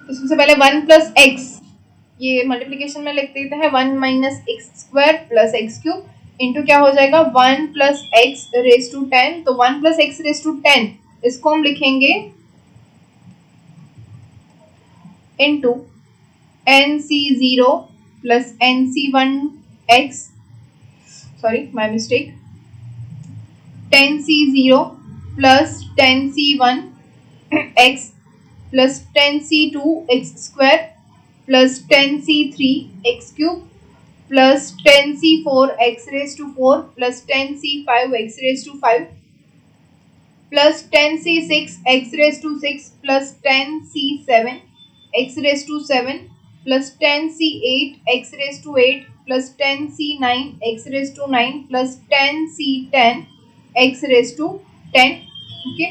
[SPEAKER 1] तो सबसे पहले 1 + x, ये मल्टीप्लिकेशन में लिख देते हैं 1 - x square plus x cube into क्या हो जाएगा 1 + x रेज टू 10। तो 1 + x रेज टू 10 इसको हम लिखेंगे into nc0 plus nc1x, sorry my mistake, 10c0 plus 10c1 x plus 10c2 x square plus 10c3 x cube plus 10c4 x raised to 4 plus 10c5 x raised to 5 plus 10c6 x raised to 6 plus 10c7 x raised to 7 plus 10c8 x raised to 8 plus 10c9 x raised to 9 plus 10c10 x raised to 10। Okay,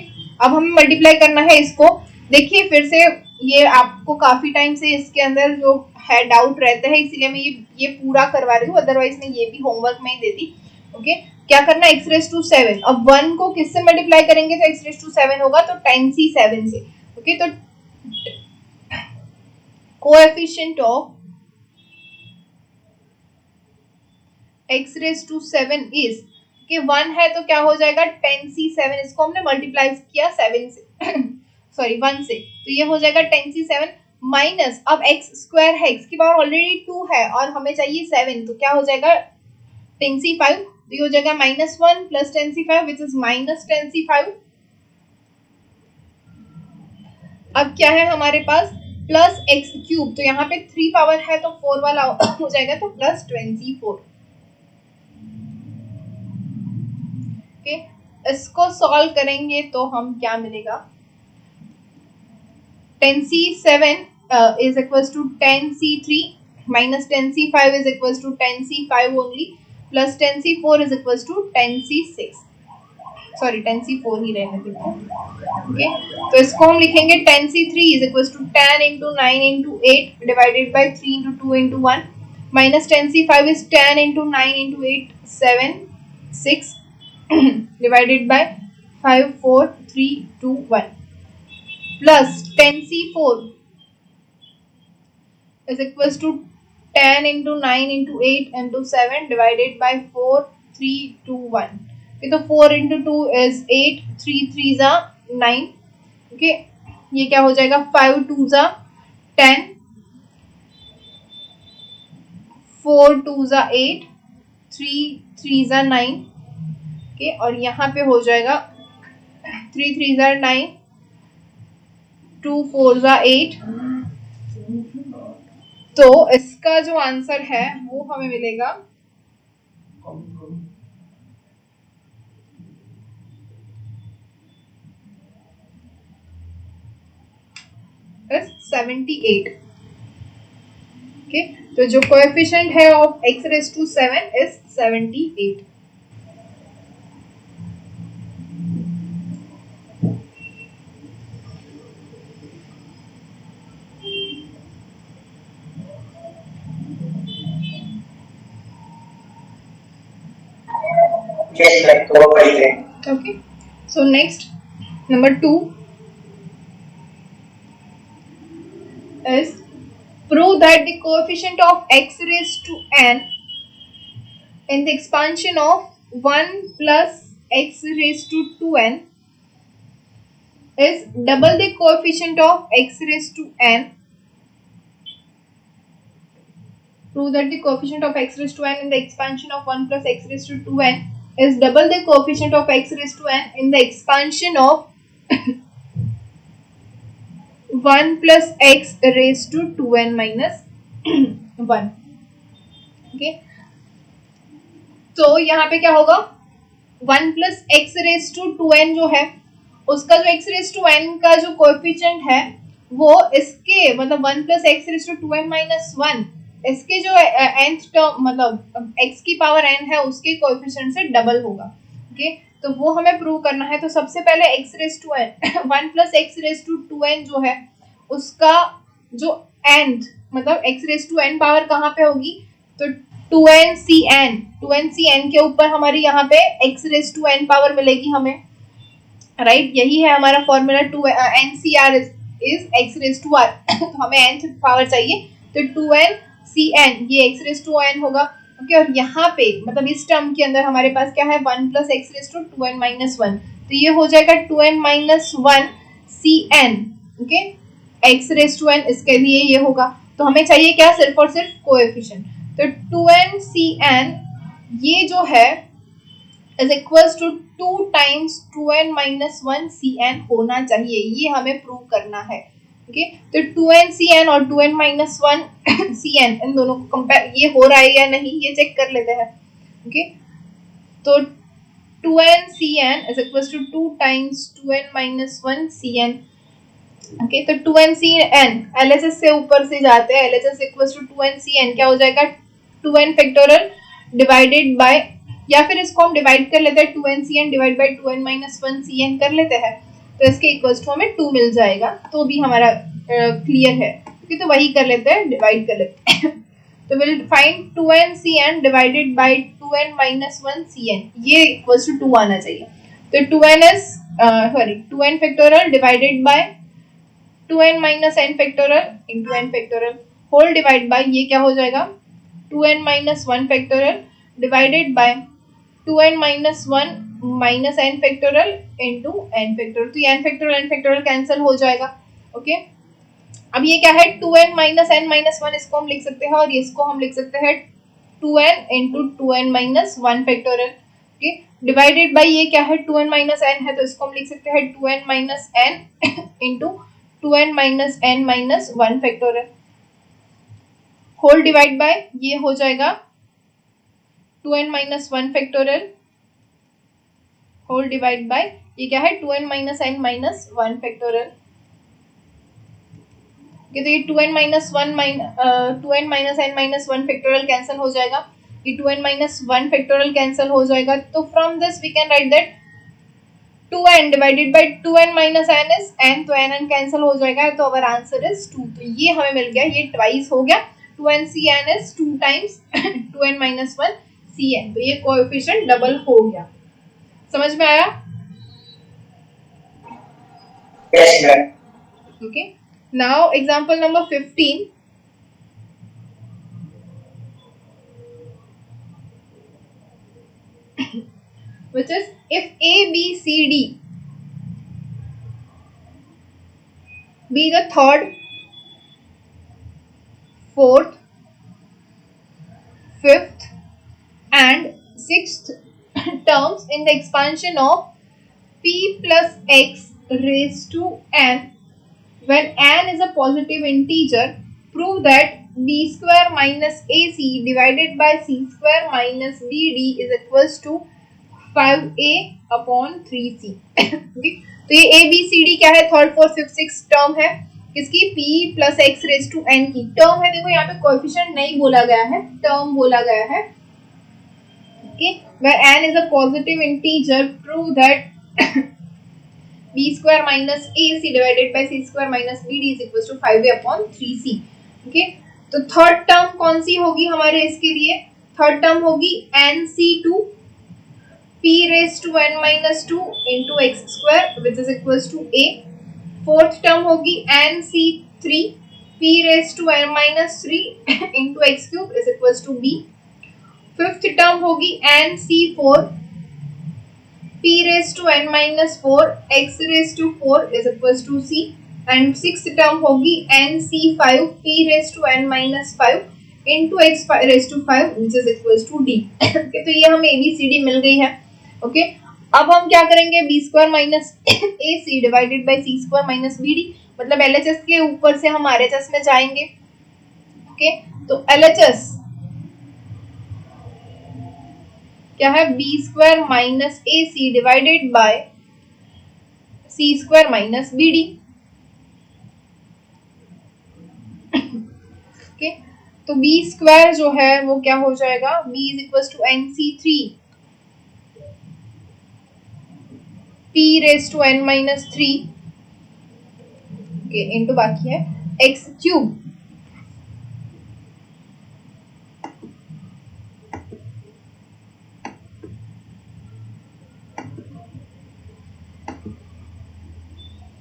[SPEAKER 1] अब हमें multiply करना है इसको देखिए फिर से ये आपको काफी टाइम से इसके अंदर जो है डाउट रहता है, इसीलिए मैं ये पूरा करवा रही हूँ, अदरवाइज मैं ये भी होमवर्क में ही देती। ओके, क्या करना है, x रेस टू 7, अब 1 को किससे मल्टीप्लाई करेंगे तो x रेस टू 7 होगा, तो 10c7 से। ओके, तो coefficient of x raise to 7 is कि 1 है तो क्या हो जाएगा 10c7, इसको हमने मल्टीप्लाई किया 7 से सॉरी 1 से, तो ये हो जाएगा 10c7 माइनस, अब x स्क्वायर है, x की पावर ऑलरेडी 2 है और हमें चाहिए 7, तो क्या हो जाएगा 10c5, तो ये हो जाएगा -1 plus 10c5 which is -10c5। अब क्या है हमारे पास प्लस एक्स क्यूब, तो यहाँ पे 3 पावर है तो 4 वाला हो जाएगा, तो प्लस 24। ओके, इसको सॉल्व करेंगे तो हम क्या मिलेगा, 10c7 is equals to 10c3 minus 10c5 is equals to 10c5 only plus 10c4 is equals to 10c6, sorry 10c4 ही रहने देते हैं। ओके, तो इसको हम लिखेंगे 10c3 is equals to 10 into 9 into 8 divided by 3 into 2 into 1 minus 10c5 is 10 into 9 into 8 7 6 divided by 5 4 3 2 1 plus 10c4 is equals to 10 into 9 into 8 into 7 divided by 4 3 2 1। Okay, तो 4 into 2 is 8, 3 3 जा 9। Okay, ये क्या हो जाएगा 5 2 जा 10, 4 2 जा 8, 3 3 जा 9। Okay, और यहाँ पे हो जाएगा 3 3 जा 9, 2 4 जा 8, तो इसका जो आंसर है वो हमें मिलेगा 78। ओके, तो जो कोएफिशिएंट है of x raise to 7 is 78। Okay, so next number 2 is prove that the coefficient of x raised to n in the expansion of 1 plus x raised to 2n is double the coefficient of x raised to n. Prove that the coefficient of x raised to n in the expansion of 1 plus x raised to 2n is double the coefficient of x raised to n in the expansion of 1 plus x raised to 2n minus 1। ओके, तो यहाँ पे क्या होगा 1 plus x raised to 2n जो है उसका जो x raised to n का जो कोएफिशिएंट है वो इसके मतलब 1 plus x raised to 2n minus 1 इसके जो nth टर्म मतलब x की पावर n है उसके कोएफिशिएंट से डबल होगा। ओके, तो वो हमें प्रूव करना है। तो सबसे पहले x raise to n 1 plus x raise to 2n जो है उसका जो nth मतलब x raise to n power कहाँ पे होगी, तो 2ncn के ऊपर हमारी यहाँ पे x raise to n power मिलेगी हमें, राइट यही है हमारा formula. ncr is x raise to r तो हमें nth पावर चाहिए, तो 2ncn ये x रेज टू n होगा। ओके, और यहाँ पे मतलब इस टर्म के अंदर हमारे पास क्या है 1 plus x raise to 2n minus 1, तो ये हो जाएगा 2n minus 1 cn। Okay, x raise to n इसके लिए ये होगा, तो हमें चाहिए क्या सिर्फ और सिर्फ कोएफिशिएंट, तो 2n cn ये जो है is equals to 2 times 2n minus 1 cn होना चाहिए, ये हमें प्रूव करना है। ओके, तो 2n cn और 2n minus 1 cn इन दोनों को कंपेयर ये हो रहा है या नहीं ये चेक कर लेते हैं। ओके, तो 2n cn is equals to 2 times 2n minus 1 cn। Okay, तो 2n cn LHS से ऊपर से जाते हैं, LHS equals to 2n cn क्या हो जाएगा 2n फैक्टोरियल डिवाइडेड बाय, या फिर इसको हम डिवाइड कर लेते हैं 2n cn divide by 2n minus 1 cn कर लेते हैं। तो इसके इक्वल्स टू हमें 2 मिल जाएगा, तो भी हमारा क्लियर है। ओके, तो वही कर लेते हैं, डिवाइड कर लेते हैं। तो will find 2n cn divided by 2n minus 1 cn, ये इक्वल्स टू 2 आना चाहिए। तो 2n is 2n factorial divided by 2n minus n factorial into n factorial whole divide by, ये क्या हो जाएगा 2n minus 1 factorial divided by 2n minus 1 minus n factorial into n factorial. तो ये n factorial cancel हो जाएगा। Okay, अब ये क्या है 2n minus n minus 1, इसको हम लिख सकते हैं, और इसको हम लिख सकते हैं 2n into 2n minus 1 factorial. Okay, divided by ये क्या है 2n minus n है, तो इसको हम लिख सकते हैं 2n minus n into 2n minus n minus 1 factorial whole divide by, ये हो जाएगा 2n minus 1 factorial whole divide by, ये क्या है 2n minus n minus 1 factorial. तो ये 2n minus 1 2n minus n minus 1 factorial cancel हो जाएगा, ये 2n minus 1 फैक्टोरियल कैंसिल हो जाएगा। तो from this we can write that 2n divided by 2n minus n is n, तो n cancel हो जाएगा, तो अवर आंसर इज 2। तो ये हमें मिल गया, ये ट्वाइस हो गया, 2n cn is 2 times 2n minus 1 cn, तो ये कोएफिशिएंट डबल हो गया। समझ में आया?
[SPEAKER 2] Yes ma'am.
[SPEAKER 1] Okay, now example number 15, which is if A, B, C, D be the third, fourth, fifth and sixth terms in the expansion of P plus X raised to n, when n is a positive integer, prove that b square minus ac divided by c square minus bd is equals to 5a upon 3c। okay? तो ये a b c d क्या है, third fourth fifth six term है, किसकी p plus x raise to n की term है। देखो यहाँ पे कोएफिशिएंट नहीं बोला गया है, टर्म बोला गया है। Okay, where n is a positive integer, prove that b square minus ac divided by c square minus bd is equals to 5a upon 3c। Okay, तो थर्ड टर्म कौन सी होगी हमारे इसके लिए, थर्ड टर्म होगी nc2 p raised to n minus 2 into x square which is equals to a। Fourth term होगी nc3 p raised to n minus 3 into x cube is equals to b। Fifth term होगी nc4 p raised to n minus 4 x raised to 4 is equals to c। And sixth term होगी nc5 p raised to n minus 5 into x raised to 5 which is equals to d। okay, तो ये हमें abcd मिल गई है। Okay, अब हम क्या करेंगे, b square minus a c divided by c square minus b d, मतलब एलएचएस के ऊपर से हम आरएचएस में जाएंगे। ओके, तो एलएचएस क्या है, b square minus a c divided by c square minus b d. Okay, तो बी स्क्वायर जो है वो क्या हो जाएगा, b is equal to nc3 p raised to n minus 3 okay, into बाकी है x cube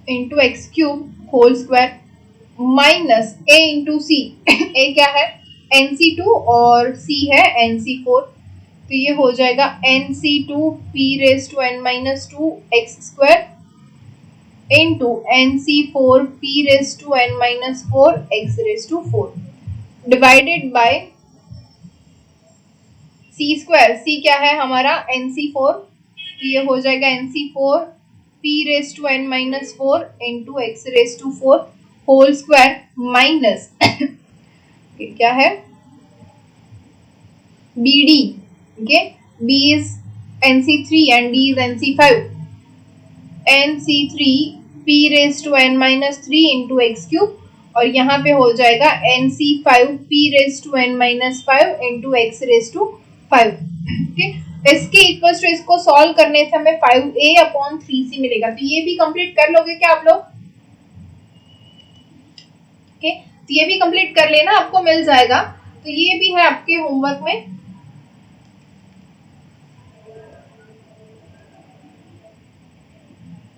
[SPEAKER 1] into x cube whole square minus a into c। a क्या है nc2 और c है nc4, तो ये हो जाएगा nc2 p raised to n minus 2 x square into nc4 p raised to n minus 4 x raised to 4 divided by c square। c क्या है हमारा nc4, तो ये हो जाएगा nc4 p raised to n minus 4 into x raised to 4 whole square minus क्या है bd। okay, b is nc3 and d is nc5, nc3 p raised to n minus 3 into x cube और यहाँ पे हो जाएगा nc5 p raised to n minus 5 into x raised to 5। okay, इसके equals to इसको solve करने से हमें 5a/3c मिलेगा। तो ये भी कंप्लीट कर लोगे क्या आप लोग? ओके, तो ये भी कंप्लीट कर लेना, आपको मिल जाएगा। तो ये भी है आपके होमवर्क में।